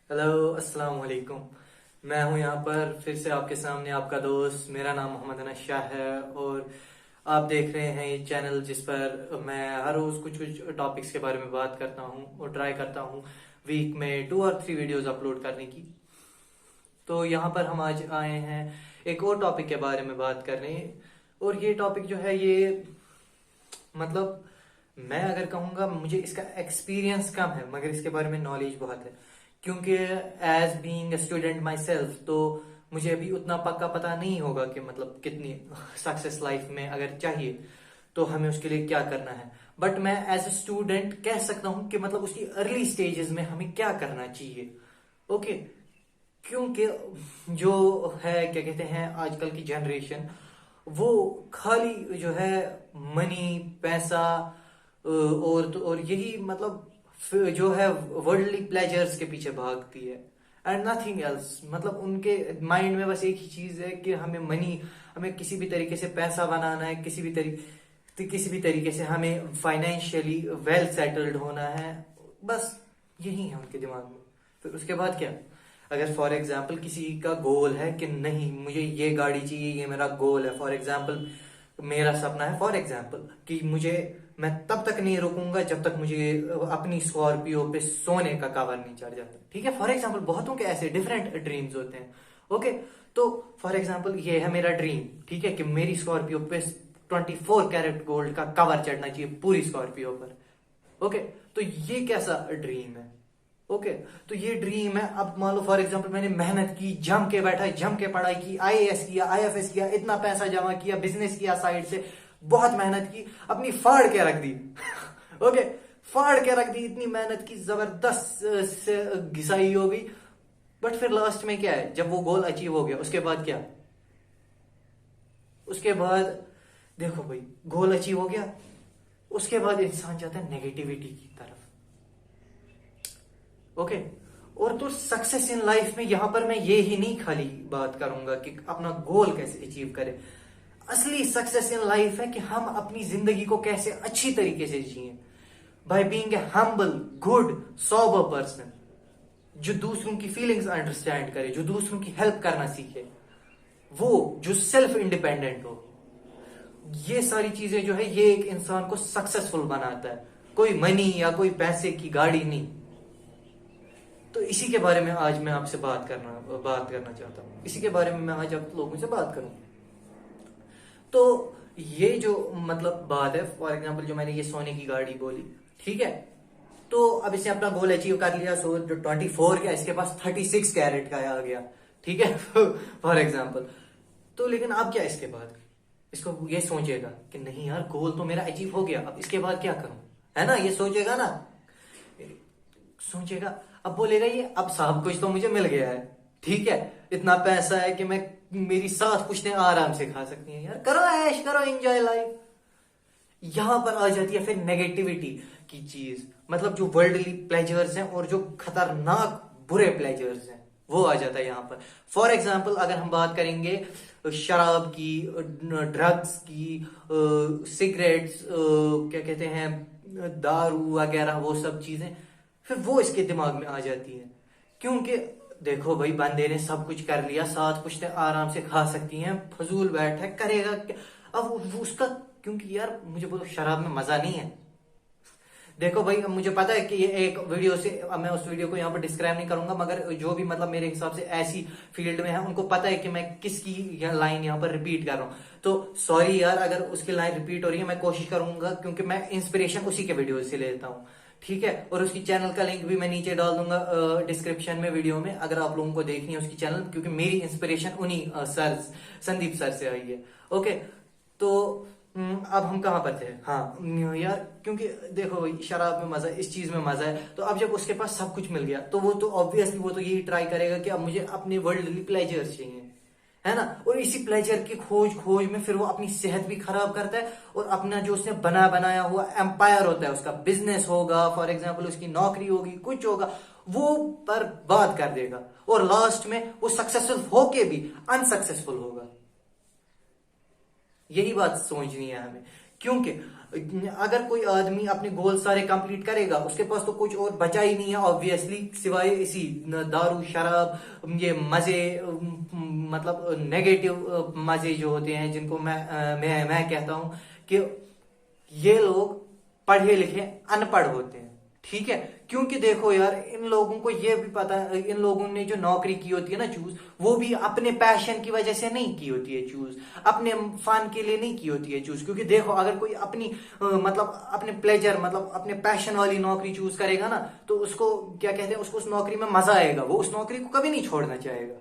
Hello, अस्सलाम वालेकुम। मैं हूं यहाँ पर फिर से आपके सामने, आपका दोस्त। मेरा नाम मोहम्मद अनस शाह है और आप देख रहे हैं ये चैनल जिस पर मैं हर रोज कुछ कुछ टॉपिक्स के बारे में बात करता हूं और ट्राई करता हूं वीक में 2 और 3 वीडियोस अपलोड करने की। तो यहाँ पर हम आज आए हैं एक और टॉपिक के बारे में बात करने। और ये टॉपिक जो है ये मतलब मैं अगर कहूँगा, मुझे इसका एक्सपीरियंस कम है मगर इसके बारे में नॉलेज बहुत है, क्योंकि as being a student myself, तो मुझे अभी उतना पक्का पता नहीं होगा कि मतलब कितनी सक्सेस लाइफ में अगर चाहिए तो हमें उसके लिए क्या करना है। बट मैं एज अ स्टूडेंट कह सकता हूँ कि मतलब उसकी अर्ली स्टेजेस में हमें क्या करना चाहिए। ओके, क्योंकि जो है क्या कहते हैं आजकल की जनरेशन, वो खाली जो है मनी, पैसा और यही मतलब जो है वर्ल्डली प्लेजर्स के पीछे भागती है एंड नथिंग एल्स। मतलब उनके माइंड में बस एक ही चीज है कि हमें मनी, हमें किसी भी तरीके से पैसा बनाना है, किसी भी तरीके से हमें फाइनेंशियली वेल सेटल्ड होना है। बस यही है उनके दिमाग में। फिर उसके बाद क्या? अगर फॉर एग्जाम्पल किसी का गोल है कि नहीं मुझे ये गाड़ी चाहिए, ये मेरा गोल है, फॉर एग्जाम्पल मेरा सपना है फॉर एग्जाम्पल कि मुझे, मैं तब तक नहीं रुकूंगा जब तक मुझे अपनी स्कॉर्पियो पे सोने का कवर नहीं चढ़ जाता। ठीक है, फॉर एग्जाम्पल बहुतों के ऐसे डिफरेंट ड्रीम्स होते हैं। ओके, तो फॉर एग्जाम्पल ये है मेरा ड्रीम, ठीक है, कि मेरी स्कॉर्पियो पे 24 कैरेट गोल्ड का कवर चढ़ना चाहिए पूरी स्कॉर्पियो पर। ओके, तो ये कैसा ड्रीम है? ओके, तो ये ड्रीम है। अब मान लो फॉर एग्जांपल मैंने मेहनत की, जम के बैठा, जम के पढ़ाई की, आईएएस किया, आईएफएस किया, इतना पैसा जमा किया, बिजनेस किया साइड से, बहुत मेहनत की, अपनी फाड़ के रख दी। ओके, फाड़ के रख दी, इतनी मेहनत की, जबरदस्त से घिसाई हो गई। बट फिर लास्ट में क्या है, जब वो गोल अचीव हो गया उसके बाद क्या? उसके बाद देखो भाई, गोल अचीव हो गया, उसके बाद इंसान जाता है नेगेटिविटी की तरफ। ओके, और तो सक्सेस इन लाइफ में यहां पर मैं ये ही नहीं खाली बात करूंगा कि अपना गोल कैसे अचीव करें। असली सक्सेस इन लाइफ है कि हम अपनी जिंदगी को कैसे अच्छी तरीके से जिए, by being a humble, good, sober person, जो दूसरों की फीलिंग्स अंडरस्टैंड करे, जो दूसरों की हेल्प करना सीखे, वो जो सेल्फ इंडिपेंडेंट हो। ये सारी चीजें जो है ये एक इंसान को सक्सेसफुल बनाता है, कोई मनी या कोई पैसे की गाड़ी नहीं। तो इसी के बारे में आज मैं आपसे बात करना चाहता हूँ। इसी के बारे में मैं आज आप लोगों से बात करूं। तो ये जो मतलब बात है, फॉर एग्जांपल जो मैंने ये सोने की गाड़ी बोली, ठीक है, तो अब इसने अपना गोल अचीव कर लिया। सो जो 24 का, इसके पास 36 कैरेट का आ गया। ठीक है, फॉर एग्जाम्पल। तो लेकिन अब क्या इसके बाद? इसको ये सोचेगा कि नहीं यार, गोल तो मेरा अचीव हो गया, अब इसके बाद क्या करूं, है ना? ये सोचेगा ना, सोचेगा। अब बोलेगा ये अब सब कुछ तो मुझे मिल गया है, ठीक है, इतना पैसा है कि मैं, मेरी साथ पुश्तें आराम से खा सकती हैं। यार करो ऐश करो, एंजॉय लाइफ। यहां पर आ जाती है फिर नेगेटिविटी की चीज, मतलब जो वर्ल्डली प्लेजर्स हैं और जो खतरनाक बुरे प्लेजर्स हैं, वो आ जाता है यहां पर। फॉर एग्जाम्पल अगर हम बात करेंगे शराब की, ड्रग्स की, सिगरेट्स, क्या कहते हैं, दारू वगैरह, वो सब चीजें फिर वो इसके दिमाग में आ जाती है। क्योंकि देखो भाई, बंदे ने सब कुछ कर लिया, साथ कुछ तो आराम से खा सकती हैं, फजूल बैठ है, करेगा क्या? अब वो उसका, क्योंकि यार मुझे बोलो शराब में मजा नहीं है। देखो भाई, अब मुझे पता है कि ये एक वीडियो से, अब मैं उस वीडियो को यहाँ पर डिस्क्राइब नहीं करूंगा, मगर जो भी मतलब मेरे हिसाब से ऐसी फील्ड में है उनको पता है कि मैं किसकी लाइन यहाँ पर रिपीट कर रहा हूँ। तो सॉरी यार अगर उसकी लाइन रिपीट हो रही है, मैं कोशिश करूंगा, क्योंकि मैं इंस्पिरेशन उसी के वीडियो से लेता हूँ। ठीक है, और उसकी चैनल का लिंक भी मैं नीचे डाल दूंगा डिस्क्रिप्शन में, वीडियो में, अगर आप लोगों को देखनी है उसकी चैनल, क्योंकि मेरी इंस्पिरेशन उन्हीं सर, संदीप सर से आई है। ओके, तो अब हम कहाँ पर थे? हाँ यार, क्योंकि देखो भाई, शराब में मजा, इस चीज में मजा है, तो अब जब उसके पास सब कुछ मिल गया तो वो तो ऑब्वियसली वो तो यही ट्राई करेगा कि अब मुझे अपने वर्ल्डली प्लेजर्स चाहिए, है ना? और इसी प्लेजर की खोज में फिर वो अपनी सेहत भी खराब करता है, और अपना जो उसने बनाया हुआ एम्पायर होता है, उसका बिजनेस होगा, फॉर एग्जाम्पल उसकी नौकरी होगी, कुछ होगा, वो बर्बाद कर देगा, और लास्ट में वो सक्सेसफुल होके भी अनसक्सेसफुल होगा। यही बात सोचनी है हमें क्योंकि अगर कोई आदमी अपने गोल सारे कंप्लीट करेगा, उसके पास तो कुछ और बचा ही नहीं है ऑब्वियसली, सिवाय इसी दारू शराब, ये मजे, मतलब नेगेटिव मजे जो होते हैं, जिनको मैं कहता हूं कि ये लोग पढ़े लिखे अनपढ़ होते हैं। ठीक है, क्योंकि देखो यार, इन लोगों को ये भी पता है, इन लोगों ने जो नौकरी की होती है ना चूज, वो भी अपने पैशन की वजह से नहीं की होती है चूज, अपने फन के लिए नहीं की होती है चूज। क्योंकि देखो, अगर कोई अपनी मतलब अपने प्लेजर, मतलब अपने पैशन वाली नौकरी चूज करेगा ना, तो उसको क्या कहते हैं, उसको उस नौकरी में मजा आएगा, वो उस नौकरी को कभी नहीं छोड़ना चाहेगा।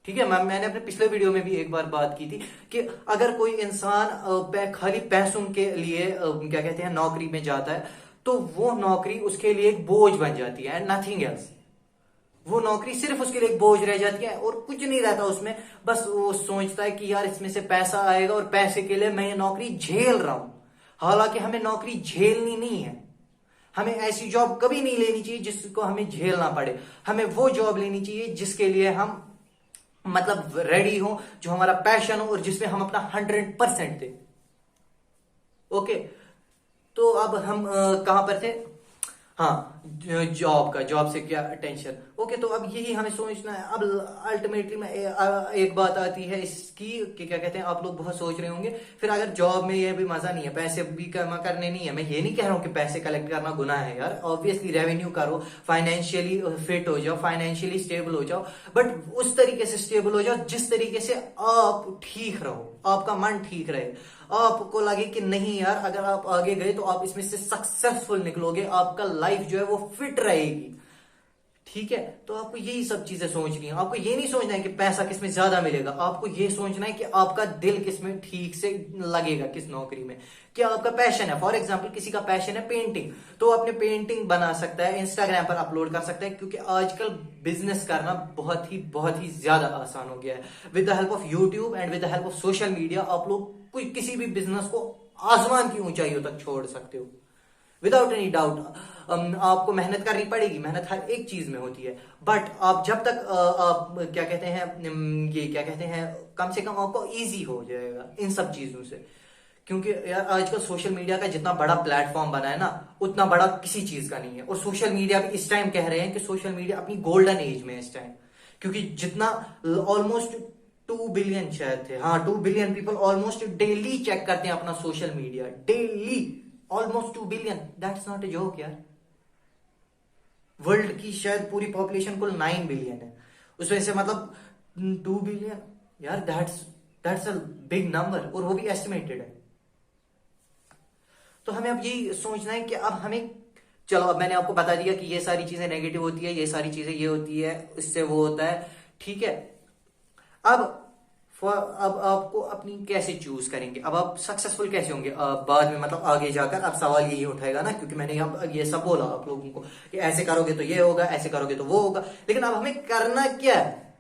ठीक है, मैंने अपने पिछले वीडियो में भी एक बार बात की थी कि अगर कोई इंसान खाली पैसों के लिए क्या कहते हैं नौकरी में जाता है, तो वो नौकरी उसके लिए एक बोझ बन जाती है एंड नथिंग एल्स। वो नौकरी सिर्फ उसके लिए एक बोझ रह जाती है और कुछ नहीं रहता उसमें। बस वो सोचता है कि यार इसमें से पैसा आएगा और पैसे के लिए मैं ये नौकरी झेल रहा हूं। हालांकि हमें नौकरी झेलनी नहीं है, हमें ऐसी जॉब कभी नहीं लेनी चाहिए जिसको हमें झेलना पड़े। हमें वो जॉब लेनी चाहिए जिसके लिए हम मतलब रेडी हो, जो हमारा पैशन हो और जिसमें हम अपना 100% दे। ओके, तो अब हम कहां पर थे? हाँ, जॉब से क्या टेंशन। ओके, तो अब यही हमें सोचना है। अब अल्टीमेटली में एक बात आती है इसकी कि क्या कहते हैं, आप लोग बहुत सोच रहे होंगे फिर अगर जॉब में ये भी मजा नहीं है, पैसे भी करने नहीं है। मैं ये नहीं कह रहा हूँ कि पैसे कलेक्ट करना गुनाह है यार, ऑब्वियसली रेवेन्यू करो, फाइनेंशियली फिट हो जाओ, फाइनेंशियली स्टेबल हो जाओ, बट उस तरीके से स्टेबल हो जाओ जिस तरीके से आप ठीक रहो, आपका मन ठीक रहे, आपको लगे कि नहीं यार, अगर आप आगे गए तो आप इसमें से सक्सेसफुल निकलोगे, आपका लाइफ जो है वो फिट रहेगी। ठीक है, तो आपको यही सब चीजें सोचनी है। आपको ये नहीं सोचना है कि पैसा किसमें ज्यादा मिलेगा, आपको ये सोचना है कि आपका दिल किसमें ठीक से लगेगा, किस नौकरी में, क्या आपका पैशन है। फॉर एग्जाम्पल, किसी का पैशन है पेंटिंग, तो अपने पेंटिंग बना सकता है, इंस्टाग्राम पर अपलोड कर सकता है, क्योंकि आजकल बिजनेस करना बहुत ही ज्यादा आसान हो गया है। With the help of YouTube and with the help of social media, आप लोग कोई किसी भी बिजनेस को आसमान की ऊंचाइयों तक छोड़ सकते हो विदाउट एनी डाउट। आपको मेहनत करनी पड़ेगी, मेहनत हर एक चीज में होती है, बट आप जब तक आप क्या कहते हैं, ये क्या कहते हैं, कम से कम आपको इजी हो जाएगा इन सब चीजों से। क्योंकि यार आजकल सोशल मीडिया का जितना बड़ा प्लेटफॉर्म बना है ना, उतना बड़ा किसी चीज का नहीं है। और सोशल मीडिया भी इस टाइम कह रहे हैं कि सोशल मीडिया अपनी गोल्डन एज में है इस टाइम, क्योंकि जितना ऑलमोस्ट 2 बिलियन शायद थे, हाँ 2 billion people almost daily check करते हैं अपना social media, daily almost 2 billion. That's not a joke यार। वर्ल्ड की शायद पूरी पॉपुलेशन कुल 9 बिलियन है, उसमें से मतलब 2 बिलियन, यार दैट्स अ बिग नंबर, और वो भी एस्टिमेटेड है। तो हमें अब यही सोचना है कि अब हमें, चलो अब मैंने आपको बता दिया कि ये सारी चीजें नेगेटिव होती है, ये सारी चीजें ये होती है, इससे वो होता है। ठीक है, अब अब आपको अपनी कैसे चूज करेंगे, अब आप सक्सेसफुल कैसे होंगे बाद में, मतलब आगे जाकर। अब सवाल यही उठाएगा ना, क्योंकि मैंने अब ये सब बोला आप लोगों को कि ऐसे करोगे तो ये होगा, ऐसे करोगे तो वो होगा, लेकिन अब हमें करना क्या है?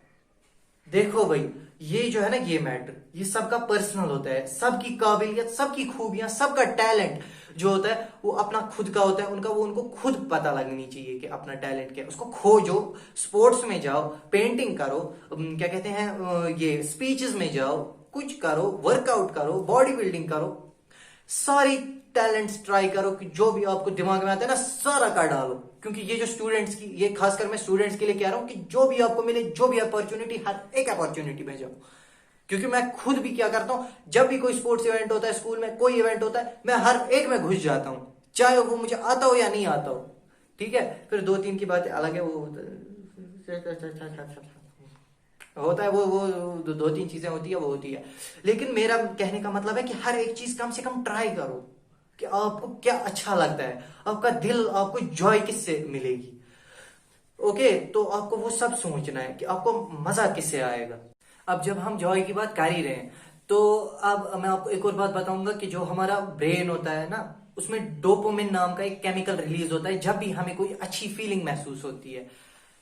देखो भाई, ये जो है ना, ये मैटर, ये सबका पर्सनल होता है, सबकी काबिलियत, सबकी खूबियां, सबका टैलेंट जो होता है वो अपना खुद का होता है, उनका वो उनको खुद पता लगनी चाहिए कि अपना टैलेंट क्या है। उसको खोजो, स्पोर्ट्स में जाओ, पेंटिंग करो, क्या कहते हैं, ये स्पीचेस में जाओ, कुछ करो, वर्कआउट करो, बॉडी बिल्डिंग करो, सारी टैलेंट्स ट्राई करो कि जो भी आपको दिमाग में आता है ना, सारा कर डालो। क्योंकि ये जो स्टूडेंट्स की, ये खासकर मैं स्टूडेंट्स के लिए कह रहा हूं कि जो भी आपको मिले, जो भी अपॉर्चुनिटी, हर एक अपॉर्चुनिटी में जाओ। क्योंकि मैं खुद भी क्या करता हूं, जब भी कोई स्पोर्ट्स इवेंट होता है, स्कूल में कोई इवेंट होता है, मैं हर एक में घुस जाता हूं, चाहे वो मुझे आता हो या नहीं आता हो। ठीक है, फिर 2-3 की बातें अलग है, वो होता है, वो 2-3 चीजें होती है, वो होती है। लेकिन मेरा कहने का मतलब है कि हर एक चीज कम से कम ट्राई करो कि आपको क्या अच्छा लगता है, आपका दिल, आपको जॉय किससे मिलेगी। ओके, तो आपको वो सब सोचना है कि आपको मजा किससे आएगा। अब जब हम जॉय की बात कर ही रहे हैं, तो अब मैं आपको एक और बात बताऊंगा कि जो हमारा ब्रेन होता है ना, उसमें डोपामिन नाम का एक केमिकल रिलीज होता है जब भी हमें कोई अच्छी फीलिंग महसूस होती है।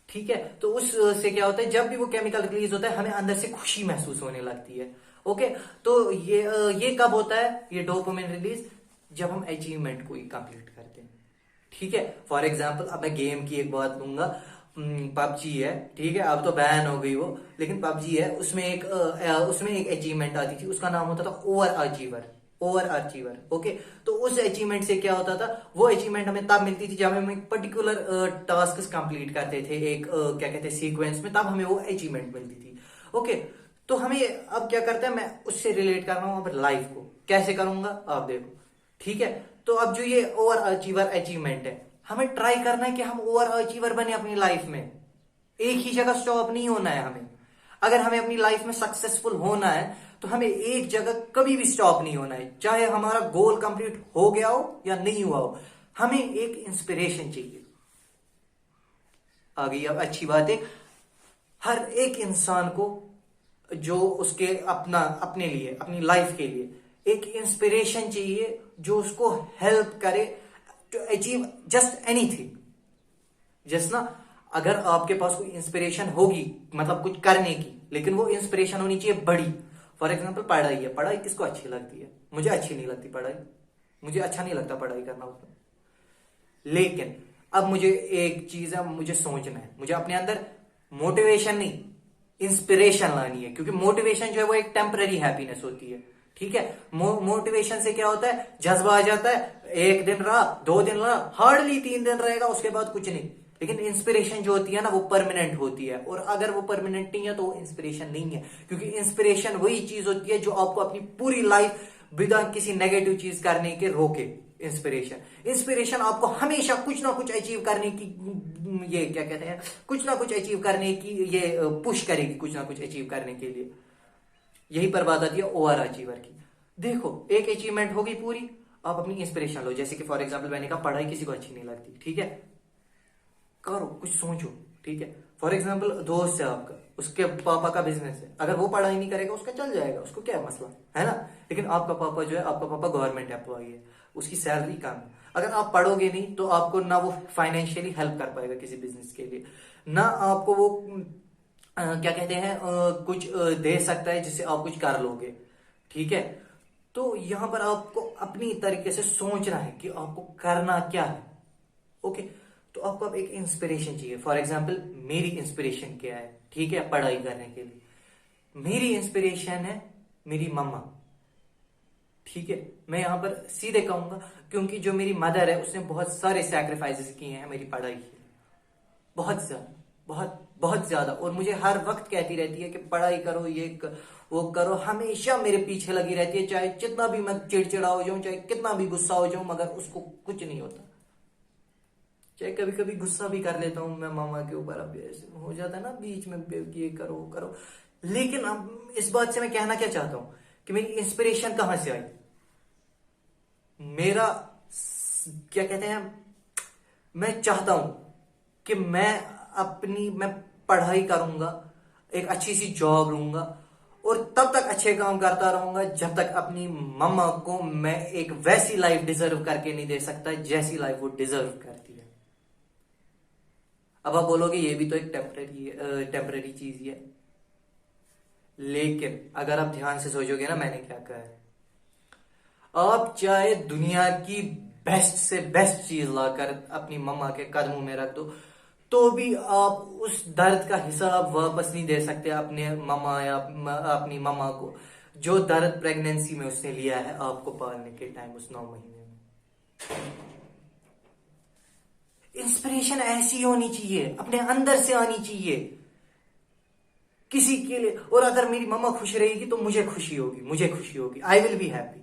ठीक है, तो उससे क्या होता है, जब भी वो केमिकल रिलीज होता है, हमें अंदर से खुशी महसूस होने लगती है। ओके, तो ये कब होता है, ये डोपामिन रिलीज, जब हम अचीवमेंट कोई कंप्लीट करते हैं। ठीक है, फॉर एग्जाम्पल अब मैं गेम की एक बात लूंगा, पबजी है, ठीक है, अब तो बैन हो गई वो, लेकिन पबजी है, उसमें एक अचीवमेंट आती थी, उसका नाम होता था over achiever. Over achiever. Okay, तो उस अचीवमेंट से क्या होता था, वो अचीवमेंट हमें तब मिलती थी जब हम एक पर्टिकुलर टास्क कंप्लीट करते थे, एक क्या कहते हैं सीक्वेंस में, तब हमें वो अचीवमेंट मिलती थी। ओके, तो हमें अब क्या करता है, मैं उससे रिलेट कर रहा हूं अब लाइफ को, कैसे करूंगा आप देखो। ठीक है, तो अब जो ये ओवर अचीवर अचीवमेंट है, हमें ट्राई करना है कि हम ओवर अचीवर बने अपनी लाइफ में। एक ही जगह स्टॉप नहीं होना है हमें। अगर हमें अपनी लाइफ में सक्सेसफुल होना है तो हमें एक जगह कभी भी स्टॉप नहीं होना है, चाहे हमारा गोल कंप्लीट हो गया हो या नहीं हुआ हो। हमें एक इंस्पिरेशन चाहिए। आ गई अब अच्छी बात है, हर एक इंसान को जो उसके अपना अपने लिए अपनी लाइफ के लिए एक इंस्पिरेशन चाहिए जो उसको हेल्प करे to achieve just anything. Just ना, अगर आपके पास कोई इंस्पिरेशन होगी मतलब कुछ करने की, लेकिन वो इंस्पिरेशन होनी चाहिए बड़ी। फॉर एग्जाम्पल पढ़ाई है, पढ़ाई किसको अच्छी लगती है? मुझे अच्छी नहीं लगती पढ़ाई, मुझे अच्छा नहीं लगता पढ़ाई करना उसमें। लेकिन अब मुझे एक चीज है, मुझे सोचना है, मुझे अपने अंदर मोटिवेशन नहीं इंस्पिरेशन लानी है, क्योंकि मोटिवेशन जो है वो एक टेम्पररी हैप्पीनेस होती है। ठीक है, मोटिवेशन से क्या होता है, जज्बा आ जाता है, एक दिन रहा, 2 दिन रहा, हार्डली 3 दिन रहेगा, उसके बाद कुछ नहीं। लेकिन इंस्पिरेशन जो होती है ना, वो परमानेंट होती है, और अगर वो परमानेंट नहीं है तो वो इंस्पिरेशन नहीं है। क्योंकि इंस्पिरेशन वही चीज होती है जो आपको अपनी पूरी लाइफ बिना किसी नेगेटिव चीज करने के रोके। इंस्पिरेशन आपको हमेशा कुछ ना कुछ अचीव करने की, ये क्या कहते हैं, कुछ ना कुछ अचीव करने की ये पुश करेगी, कुछ ना कुछ अचीव करने के लिए। यही पर बात आती है ओवर अचीवर की। देखो, एक अचीवमेंट होगी पूरी, आप अपनी इंस्पिरेशन लो। जैसे कि फॉर एग्जांपल मैंने कहा पढ़ाई किसी को अच्छी नहीं लगती, ठीक है, करो कुछ सोचो। ठीक है, फॉर एग्जाम्पल दोस्त है आपका, उसके पापा का बिजनेस है, अगर वो पढ़ाई नहीं करेगा उसका चल जाएगा, उसको क्या है मसला, है ना। लेकिन आपका पापा जो है, आपका पापा गवर्नमेंट एम्प्लॉय है, उसकी सैलरी कम है। अगर आप पढ़ोगे नहीं तो आपको ना वो फाइनेंशियली हेल्प कर पाएगा किसी बिजनेस के लिए, ना आपको वो क्या कहते हैं कुछ दे सकता है जिससे आप कुछ कर लोगे। ठीक है, तो यहां पर आपको अपनी तरीके से सोचना है कि आपको करना क्या है। ओके, तो आपको अब एक इंस्पिरेशन चाहिए। फॉर एग्जाम्पल मेरी इंस्पिरेशन क्या है, ठीक है, पढ़ाई करने के लिए मेरी इंस्पिरेशन है मेरी मम्मा। ठीक है, मैं यहां पर सीधे कहूंगा, क्योंकि जो मेरी मदर है उसने बहुत सारे सैक्रिफाइसेस किए हैं मेरी पढ़ाई के लिए, बहुत ज्यादा, बहुत बहुत ज्यादा। और मुझे हर वक्त कहती रहती है कि पढ़ाई करो, वो करो, हमेशा मेरे पीछे लगी रहती है, चाहे जितना भी मैं चिड़चिड़ा हो जाऊं, चाहे कितना भी गुस्सा हो जाऊं, मगर उसको कुछ नहीं होता। चाहे कभी कभी गुस्सा भी कर लेता हूं मैं मामा के ऊपर, अब ऐसे हो जाता है ना बीच में, ये करो करो। लेकिन अब इस बात से मैं कहना क्या चाहता हूं कि मेरी इंस्पिरेशन कहां से आई। मेरा क्या कहते हैं, मैं चाहता हूं कि मैं पढ़ाई करूंगा, एक अच्छी सी जॉब लूंगा, और तब तक अच्छे काम करता रहूंगा जब तक अपनी मम्मा को मैं एक वैसी लाइफ डिजर्व करके नहीं दे सकता जैसी लाइफ वो डिजर्व करती है। अब आप बोलोगे ये भी तो एक टेम्पररी चीज ही है, लेकिन अगर आप ध्यान से सोचोगे ना मैंने क्या कहा है, आप चाहे दुनिया की बेस्ट से बेस्ट चीज लाकर अपनी मम्मा के कदमों में रख दो, तो भी आप उस दर्द का हिसाब वापस नहीं दे सकते अपने मम्मा या अपनी मम्मा को, जो दर्द प्रेगनेंसी में उसने लिया है आपको पालने के टाइम, उस 9 महीने में। इंस्पिरेशन ऐसी होनी चाहिए, अपने अंदर से आनी चाहिए किसी के लिए। और अगर मेरी मम्मा खुश रहेगी तो मुझे खुशी होगी, आई विल बी हैप्पी।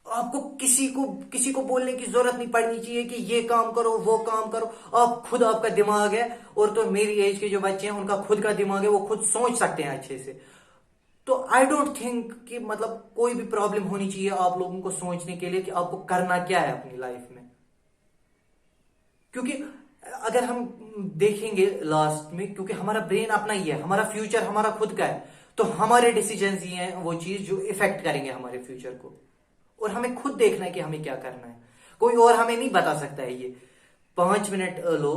आपको किसी को बोलने की जरूरत नहीं पड़नी चाहिए कि ये काम करो वो काम करो। आप खुद, आपका दिमाग है, और तो मेरी एज के जो बच्चे हैं उनका खुद का दिमाग है, वो खुद सोच सकते हैं अच्छे से। तो आई डोंट थिंक कि मतलब कोई भी प्रॉब्लम होनी चाहिए आप लोगों को सोचने के लिए कि आपको करना क्या है अपनी लाइफ में। क्योंकि अगर हम देखेंगे लास्ट में, क्योंकि हमारा ब्रेन अपना ही है, हमारा फ्यूचर हमारा खुद का है, तो हमारे डिसीजंस ही हैं वो चीज जो इफेक्ट करेंगे हमारे फ्यूचर को। और हमें खुद देखना है कि हमें क्या करना है, कोई और हमें नहीं बता सकता है। ये 5 मिनट लो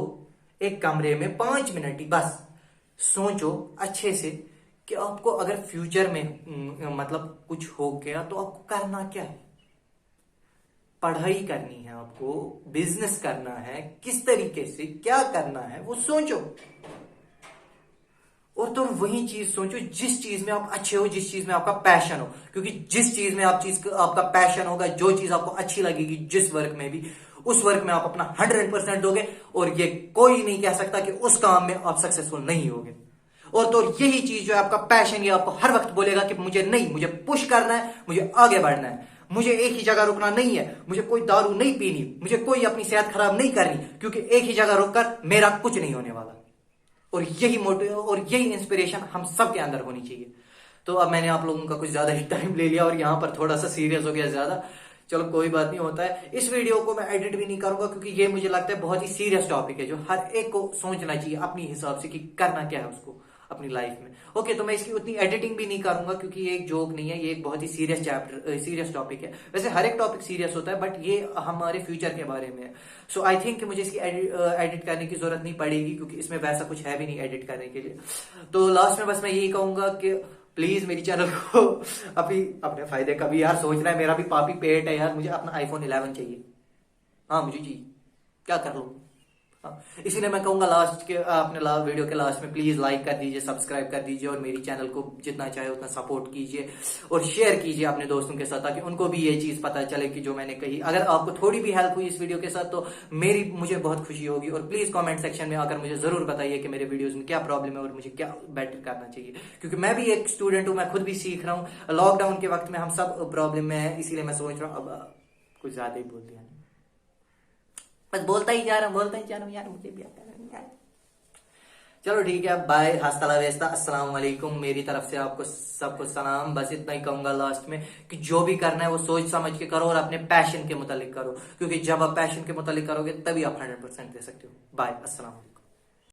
एक कमरे में, 5 मिनट ही बस सोचो अच्छे से कि आपको अगर फ्यूचर में मतलब कुछ हो गया तो आपको करना क्या है। पढ़ाई करनी है आपको, बिजनेस करना है, किस तरीके से क्या करना है वो सोचो। और तो वही चीज सोचो जिस चीज में आप अच्छे हो, जिस चीज में आपका पैशन हो, क्योंकि जिस चीज में आपका पैशन होगा, जो चीज आपको अच्छी लगेगी, जिस वर्क में भी, उस वर्क में आप अपना 100% दोगे और ये कोई नहीं कह सकता कि उस काम में आप सक्सेसफुल नहीं होगे। और तो यही चीज जो है आपका पैशन, ये आपको हर वक्त बोलेगा कि मुझे पुश करना है, मुझे आगे बढ़ना है, मुझे एक ही जगह रुकना नहीं है, मुझे कोई दारू नहीं पीनी, मुझे कोई अपनी सेहत खराब नहीं करनी, क्योंकि एक ही जगह रुककर मेरा कुछ नहीं होने वाला। और यही मोटिव और यही इंस्पिरेशन हम सब के अंदर होनी चाहिए। तो अब मैंने आप लोगों का कुछ ज्यादा ही टाइम ले लिया और यहाँ पर थोड़ा सा सीरियस हो गया ज्यादा। चलो कोई बात नहीं, होता है। इस वीडियो को मैं एडिट भी नहीं करूंगा क्योंकि ये मुझे लगता है बहुत ही सीरियस टॉपिक है जो हर एक को सोचना चाहिए अपनी हिसाब से कि करना क्या है उसको अपनी लाइफ में। ओके, तो मैं इसकी उतनी एडिटिंग भी नहीं करूंगा क्योंकि ये एक जोक नहीं है, ये एक बहुत ही सीरियस टॉपिक है। वैसे हर एक टॉपिक सीरियस होता है, बट ये हमारे फ्यूचर के बारे में है। सो आई थिंक कि मुझे इसकी एडिट करने की जरूरत नहीं पड़ेगी क्योंकि इसमें वैसा कुछ है भी नहीं एडिट करने के लिए। तो लास्ट में बस मैं यही कहूंगा कि प्लीज मेरी चैनल को अभी अपने फायदे का भी यार सोचना है। मेरा भी पापी पेट है यार, मुझे अपना iPhone 11 चाहिए। हाँ मुझे चाहिए, क्या कर लूं। इसीलिए मैं कहूंगा लास्ट के अपने वीडियो के लास्ट में प्लीज लाइक कर दीजिए, सब्सक्राइब कर दीजिए और मेरी चैनल को जितना चाहे उतना सपोर्ट कीजिए और शेयर कीजिए अपने दोस्तों के साथ ताकि उनको भी ये चीज पता चले कि जो मैंने कही। अगर आपको थोड़ी भी हेल्प हुई इस वीडियो के साथ तो मुझे बहुत खुशी होगी। और प्लीज कॉमेंट सेक्शन में आकर मुझे जरूर बताइए कि मेरे वीडियोज में क्या प्रॉब्लम है और मुझे क्या बेटर करना चाहिए, क्योंकि मैं भी एक स्टूडेंट हूँ, मैं खुद भी सीख रहा हूँ। लॉकडाउन के वक्त में हम सब प्रॉब्लम में है, इसीलिए मैं सोच रहा हूँ अब कुछ ज्यादा ही बोल दिया, बस बोलता ही जा रहा हूँ यार, मुझे भी आता है यार। चलो ठीक है, बाय, हस्ता ला वेस्ता, अस्सलाम वालेकुम। मेरी तरफ से आपको सबको सलाम। बस इतना ही कहूंगा लास्ट में कि जो भी करना है वो सोच समझ के करो और अपने पैशन के मुतालिक करो, क्योंकि जब आप पैशन के मुतालिक करोगे तभी आप 100% दे सकते हो। बाय, अस्सलाम।